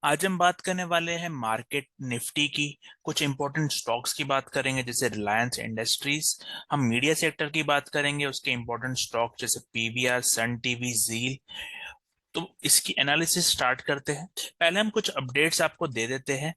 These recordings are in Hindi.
आज हम बात करने वाले हैं मार्केट निफ्टी की। कुछ इंपॉर्टेंट स्टॉक्स की बात करेंगे जैसे रिलायंस इंडस्ट्रीज। हम मीडिया सेक्टर की बात करेंगे, उसके इंपॉर्टेंट स्टॉक जैसे पीवीआर, सन टीवी, जील। तो इसकी एनालिसिस स्टार्ट करते हैं। पहले हम कुछ अपडेट्स आपको दे देते हैं।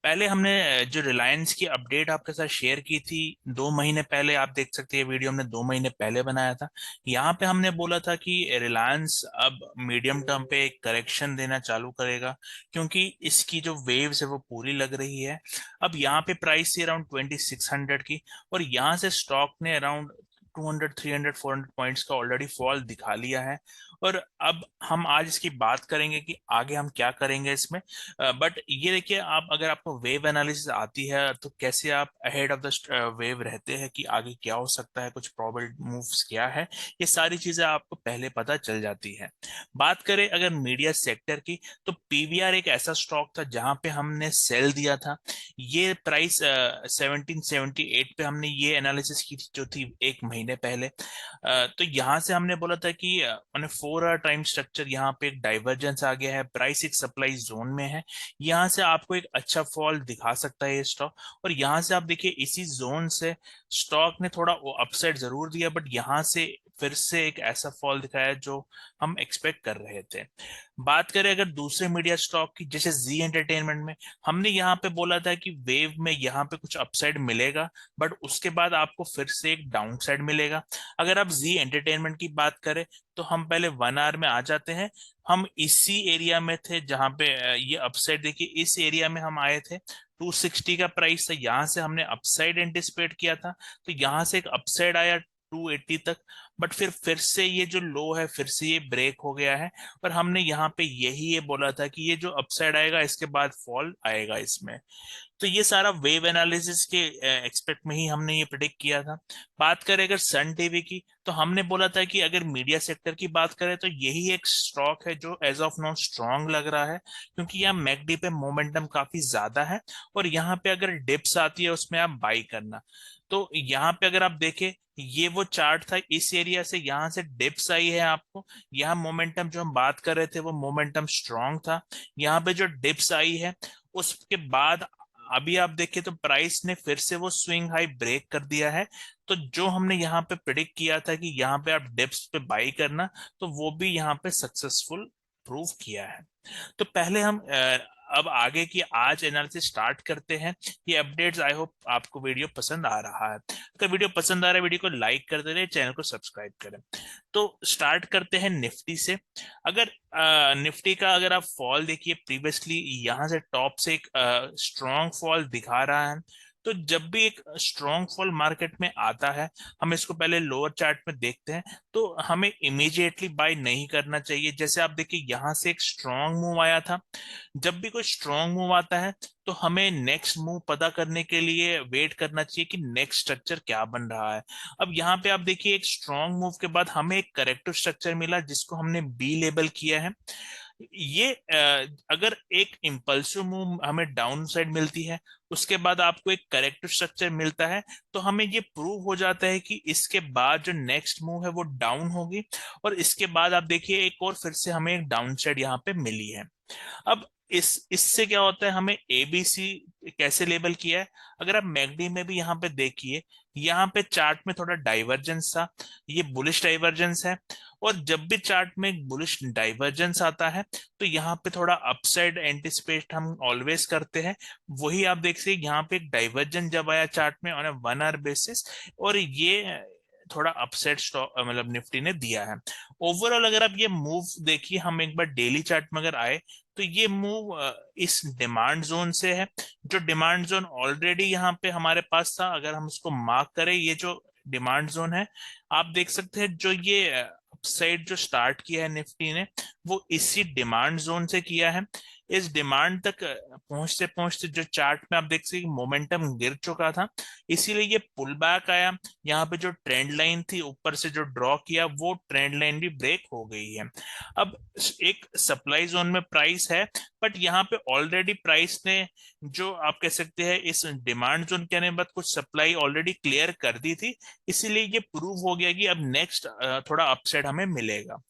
पहले हमने जो रिलायंस की अपडेट आपके साथ शेयर की थी 2 महीने पहले, आप देख सकते हैं वीडियो हमने 2 महीने पहले बनाया था। यहाँ पे हमने बोला था कि रिलायंस अब मीडियम टर्म पे एक करेक्शन देना चालू करेगा, क्योंकि इसकी जो वेव्स है वो पूरी लग रही है। अब यहाँ पे प्राइस थी अराउंड 2600 की, और यहाँ से स्टॉक ने अराउंड 200, 300, 400 पॉइंट्स का ऑलरेडी फॉल दिखा लिया है। और अब हम आज इसकी बात करेंगे कि आगे हम क्या करेंगे इसमें। बट ये देखिए, आप अगर आपको वेव एनालिसिस आती है तो कैसे आप अहेड ऑफ द वेव रहते हैं कि आगे क्या हो सकता है, कुछ प्रॉबल मूव्स क्या है, ये सारी चीजें आपको पहले पता चल जाती है। बात करें अगर मीडिया सेक्टर की, तो पीवीआर एक ऐसा स्टॉक था जहां पे हमने सेल दिया था। ये प्राइस 1778 पे हमने ये एनालिसिस की थी जो थी 1 महीने पहले। तो यहाँ से हमने बोला था कि मैंने 4 आवर टाइम स्ट्रक्चर, यहाँ पे एक डाइवर्जेंस आ गया है, प्राइस एक सप्लाई जोन में है। यहाँ से आपको एक अच्छा फॉल दिखा सकता है ये स्टॉक। और यहाँ से आप देखिए इसी जोन से स्टॉक ने थोड़ा अपसाइड जरूर दिया, बट यहाँ से फिर से एक ऐसा फॉल दिखाया जो हम एक्सपेक्ट कर रहे थे। बात करें अगर दूसरे मीडिया स्टॉक की जैसे जी एंटरटेनमेंट में, हमने यहाँ पे बोला था कि वेव में यहाँ पे कुछ अपसाइड मिलेगा, बट उसके बाद आपको फिर से एक डाउन साइड मिलेगा। अगर आप जी एंटरटेनमेंट की बात करें तो हम पहले 1 आवर में आ जाते हैं। हम इसी एरिया में थे जहां पे ये अपसाइड देखिए, इस एरिया में हम आए थे। 260 का प्राइस था, यहाँ से हमने अपसाइड एंटिसिपेट किया था। तो यहाँ से एक अपसाइड आया 280 तक, बट फिर से ये जो लो है फिर से ये ब्रेक हो गया है। और हमने यहाँ पे यही ये बोला था कि ये जो अपसाइड आएगा इसके बाद फॉल आएगा इसमें। तो ये सारा वेव एनालिसिस के एक्सपेक्ट में ही हमने ये प्रिडिक्ट किया था। बात करें अगर सन टीवी की, तो हमने बोला था कि अगर मीडिया सेक्टर की बात करें तो यही एक स्टॉक है जो एज ऑफ नाउ स्ट्रांग लग रहा है, क्योंकि यहाँ मैकडी पे मोमेंटम काफी ज्यादा है। और यहाँ पे अगर डिप्स आती है उसमें आप बाई करना। तो यहाँ पे अगर आप देखें, ये वो चार्ट था, इस एरिया से यहाँ से डिप्स आई है आपको। यहाँ मोमेंटम जो हम बात कर रहे थे वो मोमेंटम स्ट्रांग था। यहाँ पे जो डिप्स आई है उसके बाद अभी आप देखिए तो प्राइस ने फिर से वो स्विंग हाई ब्रेक कर दिया है। तो जो हमने यहाँ पे प्रिडिक्ट किया था कि यहाँ पे आप डिप्स पे बाई करना, तो वो भी यहाँ पे सक्सेसफुल प्रूव किया है। तो पहले हम अब आगे की आज एनालिसिस स्टार्ट करते हैं। ये अपडेट्स, आई होप आपको वीडियो पसंद आ रहा है। अगर वीडियो पसंद आ रहा है, वीडियो को लाइक कर दे रहे, चैनल को सब्सक्राइब करें। तो स्टार्ट करते हैं निफ्टी से। अगर निफ्टी का अगर आप फॉल देखिए, प्रीवियसली यहाँ से टॉप से एक स्ट्रॉन्ग फॉल दिखा रहा है। तो जब भी एक स्ट्रॉन्ग फॉल मार्केट में आता है, हम इसको पहले लोअर चार्ट में देखते हैं। तो हमें इमीडिएटली बाय नहीं करना चाहिए। जैसे आप देखिए यहाँ से एक स्ट्रॉन्ग मूव आया था। जब भी कोई स्ट्रॉन्ग मूव आता है तो हमें नेक्स्ट मूव पता करने के लिए वेट करना चाहिए कि नेक्स्ट स्ट्रक्चर क्या बन रहा है। अब यहाँ पे आप देखिए एक स्ट्रॉन्ग मूव के बाद हमें एक करेक्टिव स्ट्रक्चर मिला जिसको हमने बी लेबल किया है। ये अगर एक इम्पल्सिव मूव हमें डाउन साइड मिलती है, उसके बाद आपको एक करेक्टिव स्ट्रक्चर मिलता है, तो हमें ये प्रूव हो जाता है कि इसके बाद जो नेक्स्ट मूव है वो डाउन होगी। और इसके बाद आप देखिए एक और फिर से हमें एक डाउन साइड यहाँ पे मिली है। अब इससे क्या होता है, हमें एबीसी कैसे लेबल किया है। अगर आप मैकडी में भी यहाँ पे देखिए, यहाँ पे चार्ट में थोड़ा डाइवर्जेंस था, ये बुलिश डाइवर्जेंस है। और जब भी चार्ट में एक बुलिश डाइवर्जेंस आता है तो यहाँ पे थोड़ा अपसाइड एंटिसिपेट हम ऑलवेज करते हैं। वही आप देख सकते यहाँ पे एक डाइवर्जेंस जब आया चार्ट में ऑन ए 1 आवर बेसिस, और ये थोड़ा अपसेट स्टॉक मतलब निफ्टी ने दिया है। ओवरऑल अगर आप ये मूव देखिए, हम एक बार डेली चार्ट में अगर आए तो ये मूव इस डिमांड जोन से है। जो डिमांड जोन ऑलरेडी यहाँ पे हमारे पास था, अगर हम उसको मार्क करें, ये जो डिमांड जोन है, आप देख सकते हैं जो ये अपसाइड जो स्टार्ट किया है निफ्टी ने, वो इसी डिमांड जोन से किया है। इस डिमांड तक पहुंचते पहुंचते जो चार्ट में आप देख सकते मोमेंटम गिर चुका था, इसीलिए ये पुल बैक आया। यहाँ पे जो ट्रेंड लाइन थी ऊपर से जो ड्रॉ किया, वो ट्रेंड लाइन भी ब्रेक हो गई है। अब एक सप्लाई जोन में प्राइस है, बट यहाँ पे ऑलरेडी प्राइस ने, जो आप कह सकते हैं इस डिमांड जोन के आने के बाद कुछ सप्लाई ऑलरेडी क्लियर कर दी थी। इसीलिए ये प्रूव हो गया कि अब नेक्स्ट थोड़ा अपसाइड हमें मिलेगा।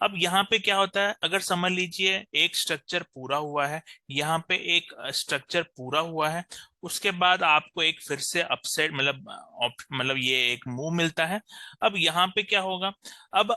अब यहाँ पे क्या होता है, अगर समझ लीजिए एक स्ट्रक्चर पूरा हुआ है, यहाँ पे एक स्ट्रक्चर पूरा हुआ है, उसके बाद आपको एक फिर से अपसाइड मतलब ये एक मूव मिलता है। अब यहाँ पे क्या होगा, अब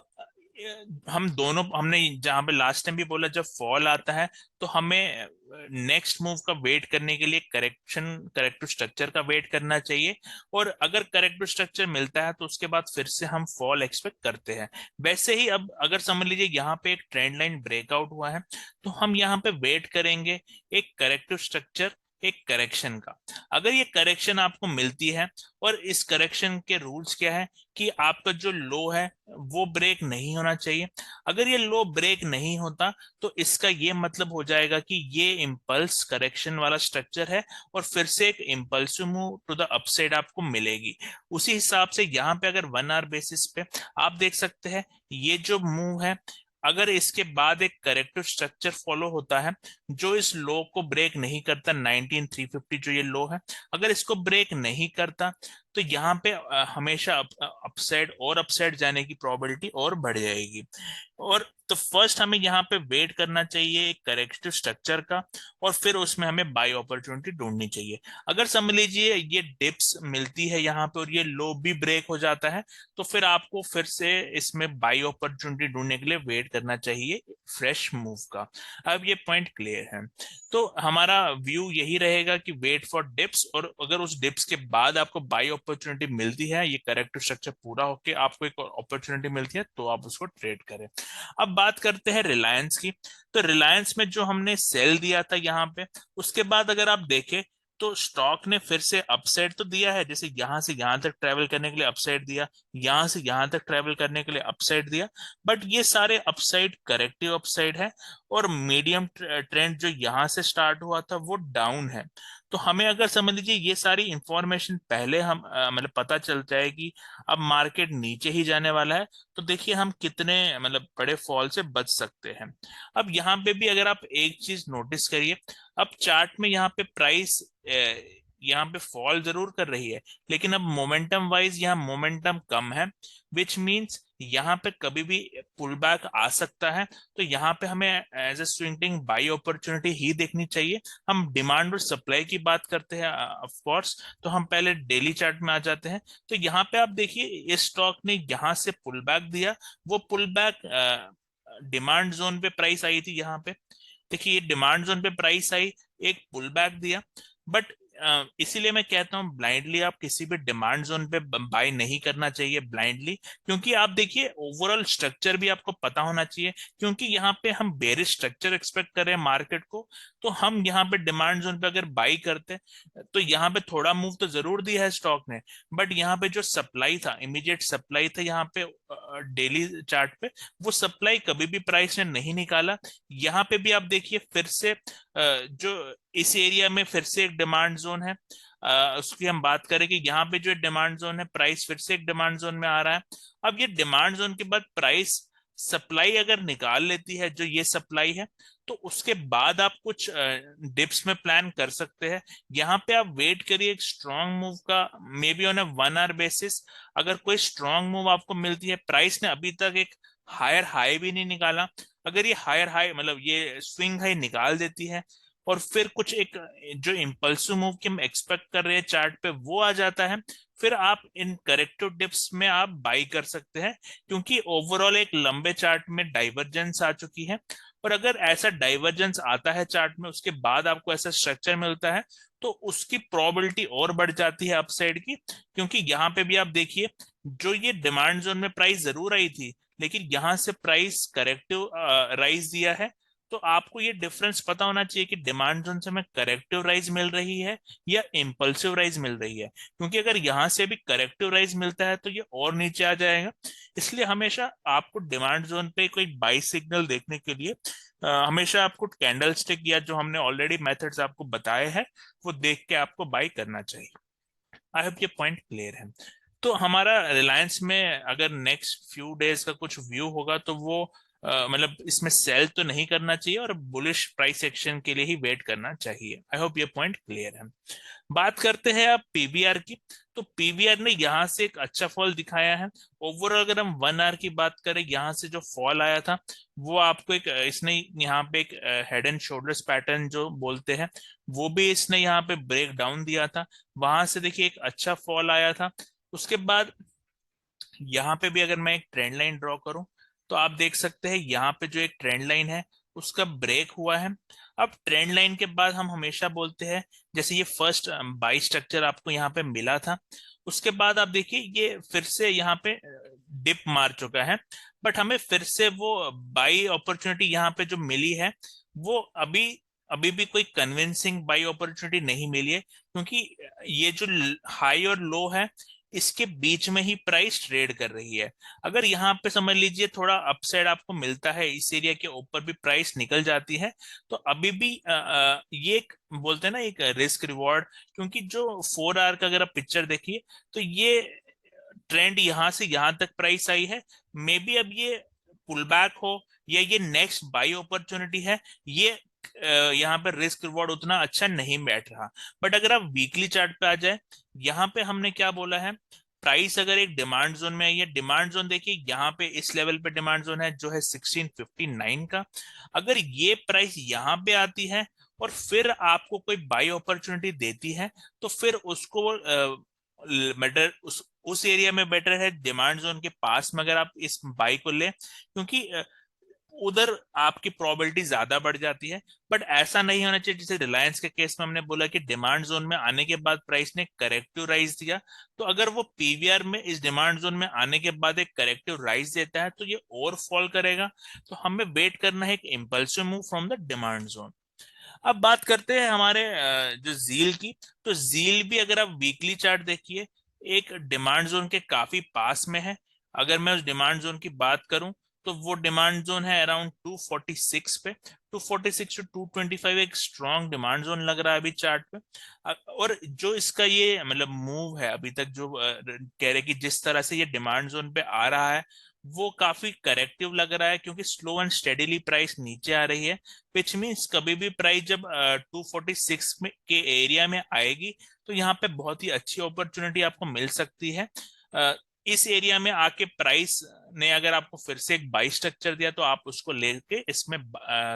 हम दोनों, हमने जहाँ पे लास्ट टाइम भी बोला जब फॉल आता है तो हमें नेक्स्ट मूव का वेट करने के लिए करेक्टिव स्ट्रक्चर का वेट करना चाहिए। और अगर करेक्टिव स्ट्रक्चर मिलता है तो उसके बाद फिर से हम फॉल एक्सपेक्ट करते हैं। वैसे ही अब अगर समझ लीजिए यहाँ पे एक ट्रेंड लाइन ब्रेकआउट हुआ है, तो हम यहाँ पे वेट करेंगे एक करेक्टिव स्ट्रक्चर, एक करेक्शन का। अगर ये करेक्शन आपको मिलती है, और इस करेक्शन के रूल्स क्या है कि आपका जो लो है वो ब्रेक नहीं होना चाहिए। अगर ये लो ब्रेक नहीं होता तो इसका ये मतलब हो जाएगा कि ये इम्पल्स करेक्शन वाला स्ट्रक्चर है, और फिर से एक impulsive move to the upside आपको मिलेगी। उसी हिसाब से यहाँ पे अगर 1 आवर बेसिस पे आप देख सकते हैं, ये जो मूव है, अगर इसके बाद एक करेक्टिव स्ट्रक्चर फॉलो होता है जो इस लो को ब्रेक नहीं करता, 19350 जो ये लो है, अगर इसको ब्रेक नहीं करता, तो यहाँ पे हमेशा अपसाइड और अपसाइड जाने की प्रोबेबिलिटी और बढ़ जाएगी। और तो फर्स्ट हमें यहाँ पे वेट करना चाहिए एक करेक्टिव स्ट्रक्चर का, और फिर उसमें हमें बाय अपॉर्चुनिटी ढूंढनी चाहिए। अगर समझ लीजिए ये डिप्स मिलती है यहाँ पे और ये लो भी ब्रेक हो जाता है, तो फिर आपको फिर से इसमें बाय अपॉर्चुनिटी ढूंढने के लिए वेट करना चाहिए फ्रेश मूव का। अब ये पॉइंट क्लियर है। तो हमारा व्यू यही रहेगा कि वेट फॉर डिप्स, और अगर उस डिप्स के बाद आपको बाय अपॉर्चुनिटी मिलती है, ये करेक्टिव स्ट्रक्चर पूरा होके आपको एक अपॉर्चुनिटी मिलती है, तो आप उसको ट्रेड करें। अब बात करते हैं रिलायंस की। तो रिलायंस में जो हमने सेल दिया था यहाँ पे, उसके बाद अगर आप देखें तो स्टॉक ने फिर से अपसाइड तो दिया है, जैसे यहां से यहां तक ट्रेवल करने के लिए अपसाइड दिया, यहां से यहां तक ट्रेवल करने के लिए अपसाइड दिया, बट ये सारे अपसाइड करेक्टिव अपसाइड है। और मीडियम ट्रेंड जो यहाँ से स्टार्ट हुआ था वो डाउन है। तो हमें अगर समझ लीजिए ये सारी इंफॉर्मेशन पहले हम मतलब पता चल जाए कि अब मार्केट नीचे ही जाने वाला है, तो देखिए हम कितने मतलब बड़े फॉल से बच सकते हैं। अब यहाँ पे भी अगर आप एक चीज नोटिस करिए, अब चार्ट में यहाँ पे प्राइस यहाँ पे फॉल जरूर कर रही है, लेकिन अब मोमेंटम वाइज यहाँ मोमेंटम कम है, विच मींस यहाँ पे कभी भी पुल बैक आ सकता है। तो यहाँ पे हमें as a swinging by opportunity ही देखनी चाहिए। हम डिमांड और सप्लाई की बात करते हैं ऑफ कोर्स, तो हम पहले डेली चार्ट में आ जाते हैं। तो यहाँ पे आप देखिए इस स्टॉक ने यहाँ से पुल बैक दिया, वो पुल बैक डिमांड जोन पे प्राइस आई थी यहाँ पे। देखिए ये डिमांड जोन पे प्राइस आई, एक पुल बैक दिया, बट इसीलिए मैं कहता हूँ ब्लाइंडली आप किसी भी डिमांड जोन पे बाय नहीं करना चाहिए ब्लाइंडली, क्योंकि आप देखिए ओवरऑल स्ट्रक्चर भी आपको पता होना चाहिए। क्योंकि यहाँ पे हम बेरिश स्ट्रक्चर एक्सपेक्ट कर रहे हैं मार्केट को, तो हम यहाँ पे डिमांड जोन पे अगर बाई करते, तो यहाँ पे थोड़ा मूव तो जरूर दिया है स्टॉक ने, बट यहाँ पे जो सप्लाई था, इमीडिएट सप्लाई था यहाँ पे डेली चार्ट पे, वो सप्लाई कभी भी प्राइस ने नहीं निकाला। यहाँ पे भी आप देखिए फिर से जो इस एरिया में फिर से एक डिमांड जोन है, उसकी हम बात करें कि यहाँ पे जो डिमांड जोन है, प्राइस फिर से एक डिमांड जोन में आ रहा है। अब ये डिमांड जोन के बाद प्राइस सप्लाई अगर निकाल लेती है, जो ये सप्लाई है, तो उसके बाद आप कुछ डिप्स में प्लान कर सकते हैं। यहाँ पे आप वेट करिए एक स्ट्रॉन्ग मूव का, may be on a 1 hour basis. अगर कोई स्ट्रॉन्ग मूव आपको मिलती है, प्राइस ने अभी तक एक हायर हाई भी नहीं निकाला, अगर ये हायर हाई मतलब ये स्विंग हाई निकाल देती है, और फिर कुछ एक जो इम्पल्सिव मूव की हम एक्सपेक्ट कर रहे हैं चार्ट पे वो आ जाता है, फिर आप इन करेक्टिव डिप्स में आप बाई कर सकते हैं। क्योंकि ओवरऑल एक लंबे चार्ट में डाइवर्जेंस आ चुकी है, और अगर ऐसा डाइवर्जेंस आता है चार्ट में, उसके बाद आपको ऐसा स्ट्रक्चर मिलता है, तो उसकी प्रोबेबिलिटी और बढ़ जाती है अपसाइड की। क्योंकि यहाँ पे भी आप देखिए, जो ये डिमांड जोन में प्राइस जरूर आई थी, लेकिन यहाँ से प्राइस करेक्टिव राइज दिया है। तो आपको ये डिफरेंस पता होना चाहिए कि डिमांड जोन से हमें करेक्टिव राइज मिल रही है या इम्पल्सिव राइज मिल रही है। क्योंकि अगर यहाँ से भी करेक्टिव राइज मिलता है तो ये और नीचे आ जाएगा। इसलिए हमेशा आपको डिमांड जोन पे कोई बाई सिग्नल देखने के लिए हमेशा आपको कैंडल स्टिक या जो हमने ऑलरेडी मेथड्स आपको बताए हैं वो देख के आपको बाई करना चाहिए। आई होप ये पॉइंट क्लियर है। तो हमारा रिलायंस में अगर नेक्स्ट फ्यू डेज का कुछ व्यू होगा, तो वो मतलब इसमें सेल तो नहीं करना चाहिए और बुलिश प्राइस एक्शन के लिए ही वेट करना चाहिए। आई होप ये पॉइंट क्लियर है। बात करते हैं अब पीबीआर की। तो पीवीआर ने यहाँ से एक अच्छा फॉल दिखाया है। ओवरऑल अगर हम 1 आवर की बात करें, यहाँ से जो फॉल आया था वो आपको एक इसने यहाँ पे एक हेड एंड शोल्डर्स पैटर्न जो बोलते हैं, वो भी इसने यहाँ पे ब्रेक डाउन दिया था। वहां से देखिए एक अच्छा फॉल आया था। उसके बाद यहाँ पे भी अगर मैं एक ट्रेंड लाइन ड्रॉ करूं, तो आप देख सकते हैं यहाँ पे जो एक ट्रेंड लाइन है उसका ब्रेक हुआ है। अब ट्रेंड लाइन के बाद हम हमेशा बोलते हैं, जैसे ये फर्स्ट बाई स्ट्रक्चर आपको यहाँ पे मिला था, उसके बाद आप देखिए ये फिर से यहाँ पे डिप मार चुका है। बट हमें फिर से वो बाई अपॉर्चुनिटी यहाँ पे जो मिली है, वो अभी अभी भी कोई कन्विंसिंग बाई अपॉर्चुनिटी नहीं मिली है, क्योंकि ये जो हाई और लो है इसके बीच में ही प्राइस ट्रेड कर रही है। अगर यहाँ पे समझ लीजिए थोड़ा अपसाइड आपको मिलता है, इस एरिया के ऊपर भी प्राइस निकल जाती है, तो अभी भी ये एक बोलते हैं ना एक रिस्क रिवॉर्ड। क्योंकि जो 4 आवर का अगर आप पिक्चर देखिए, तो ये ट्रेंड यहाँ से यहाँ तक प्राइस आई है। मे बी अब ये पुल बैक हो या ये नेक्स्ट बाई अपॉर्चुनिटी है, ये यहाँ पे रिस्क रिवॉर्ड उतना अच्छा नहीं बैठ रहा। बट अगर आप वीकली चार्ट पे आ जाए, यहाँ पे हमने क्या बोला है, प्राइस अगर एक डिमांड जोन में आई है, डिमांड जोन देखिए यहाँ पे इस लेवल पे डिमांड जोन है जो है 1659 का। अगर ये प्राइस यहाँ पे आती है और फिर आपको कोई बाई अपॉर्चुनिटी देती है, तो फिर उसको बेटर उस एरिया में बेटर है डिमांड जोन के पास में अगर आप इस बाई को ले, क्योंकि उधर आपकी प्रोबेबिलिटी ज्यादा बढ़ जाती है। बट ऐसा नहीं होना चाहिए जैसे रिलायंस के केस में हमने बोला कि डिमांड जोन में आने के बाद प्राइस ने करेक्टिव राइज दिया। तो अगर वो पीवीआर में इस डिमांड जोन में आने के बाद एक करेक्टिव राइज देता है, तो ये और फॉल करेगा। तो हमें वेट करना है एक impulsive move from the demand zone. अब बात करते हैं हमारे जो जील की। तो जील भी अगर आप वीकली चार्ट देखिए, एक डिमांड जोन के काफी पास में है। अगर मैं उस डिमांड जोन की बात करूं, तो वो डिमांड जोन है अराउंड 246 पे। 246 टू 225 एक स्ट्रॉन्ग डिमांड जोन लग रहा है अभी चार्ट पे। और जो इसका ये मतलब मूव है अभी तक, जो कह रहे कि जिस तरह से ये डिमांड जोन पे आ रहा है, वो काफी करेक्टिव लग रहा है, क्योंकि स्लो एंड स्टेडीली प्राइस नीचे आ रही है। विच मीन्स कभी भी प्राइस जब 246 में के एरिया में आएगी, तो यहाँ पे बहुत ही अच्छी अपॉर्चुनिटी आपको मिल सकती है। इस एरिया में आके प्राइस ने अगर आपको फिर से एक बाई स्ट्रक्चर दिया, तो आप उसको लेके इसमें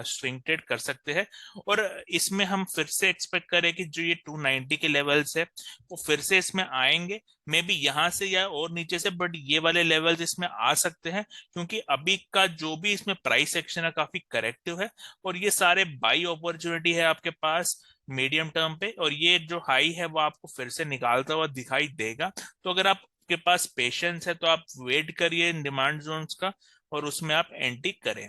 स्विंग ट्रेड कर सकते हैं। और इसमें हम फिर से एक्सपेक्ट करें कि जो ये 290 के लेवल्स है वो फिर से इसमें आएंगे, मे बी यहाँ से या और नीचे से, बट ये वाले लेवल्स इसमें आ सकते हैं, क्योंकि अभी का जो भी इसमें प्राइस एक्शन है काफी करेक्टिव है। और ये सारे बाई अपॉर्चुनिटी है आपके पास मीडियम टर्म पे, और ये जो हाई है वो आपको फिर से निकालता हुआ दिखाई देगा। तो अगर आपके पास पेशेंस है, तो आप वेट करिए इन डिमांड जोन्स का और उसमें आप एंट्री करें।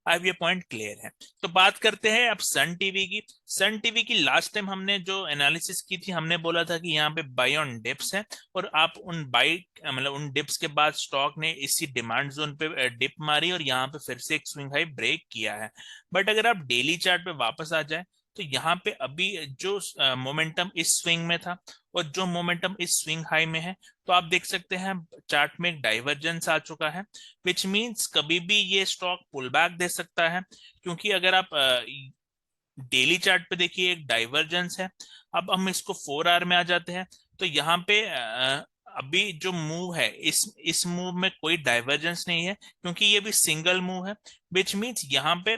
अब ये पॉइंट क्लियर है। तो बात करते हैं अब सन टीवी की। सन टीवी की लास्ट टाइम हमने जो एनालिसिस की थी, हमने बोला था कि यहाँ पे बाई ऑन डिप्स है, और आप उन बाई मतलब उन डिप्स के बाद स्टॉक ने इसी डिमांड जोन पे डिप मारी और यहाँ पे फिर से एक स्विंग हाई ब्रेक किया है। बट अगर आप डेली चार्ट पे वापस आ जाए, तो यहाँ पे अभी जो मोमेंटम इस स्विंग में था और जो मोमेंटम इस स्विंग हाई में है, तो आप देख सकते हैं चार्ट में एक डाइवर्जेंस आ चुका है। विच मीन्स कभी भी ये स्टॉक पुल बैक दे सकता है, क्योंकि अगर आप डेली चार्ट पे देखिए एक डाइवर्जेंस है। अब हम इसको 4 आवर में आ जाते हैं, तो यहाँ पे अभी जो मूव है, इस मूव में कोई डाइवर्जेंस नहीं है, क्योंकि ये भी सिंगल मूव है। विच मीन्स यहाँ पे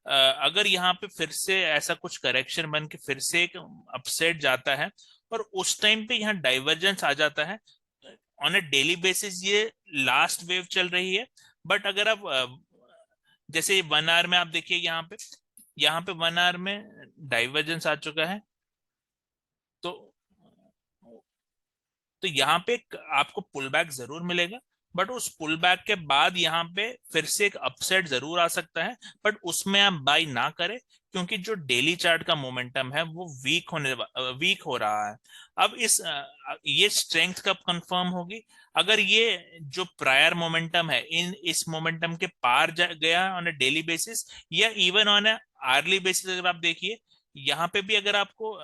अगर यहाँ पे फिर से ऐसा कुछ करेक्शन बन के फिर से एक अपसेट जाता है, और उस टाइम पे यहाँ डाइवर्जेंस आ जाता है, ऑन ए डेली बेसिस ये लास्ट वेव चल रही है। बट अगर आप जैसे 1 आवर में आप देखिए, यहाँ पे 1 आवर में डाइवर्जेंस आ चुका है। तो तो यहाँ पे आपको पुल बैक जरूर मिलेगा, बट उस पुल बैक के बाद यहाँ पे फिर से एक अपसेट जरूर आ सकता है। बट उसमें आप बाई ना करें, क्योंकि जो डेली चार्ट का मोमेंटम है वो वीक हो रहा है। अब ये स्ट्रेंथ कब कंफर्म होगी, अगर ये जो प्रायर मोमेंटम है इस मोमेंटम के पार गया ऑन अ डेली बेसिस, या even on a hourly basis. अगर आप देखिए यहाँ पे भी अगर आपको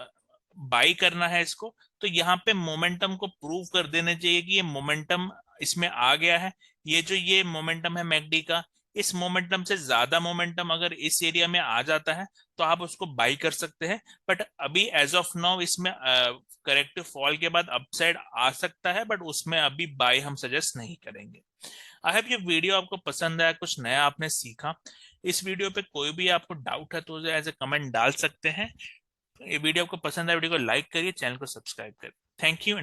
बाई करना है इसको, तो यहाँ पे मोमेंटम को प्रूव कर देना चाहिए कि ये मोमेंटम इसमें आ गया है। ये जो ये मोमेंटम है मैकडी का, इस मोमेंटम से ज्यादा मोमेंटम अगर इस एरिया में आ जाता है तो आप उसको बाई कर सकते हैं। बट अभी एज ऑफ नाउ इसमें करेक्टिव फॉल के बाद अपसाइड आ सकता है, बट उसमें अभी बाई हम सजेस्ट नहीं करेंगे। आई होप ये वीडियो आपको पसंद आया, कुछ नया आपने सीखा। इस वीडियो पे कोई भी आपको डाउट है तो एज ए कमेंट डाल सकते हैं। ये वीडियो आपको पसंद है, वीडियो को लाइक करिए, चैनल को सब्सक्राइब करिए। Thank you.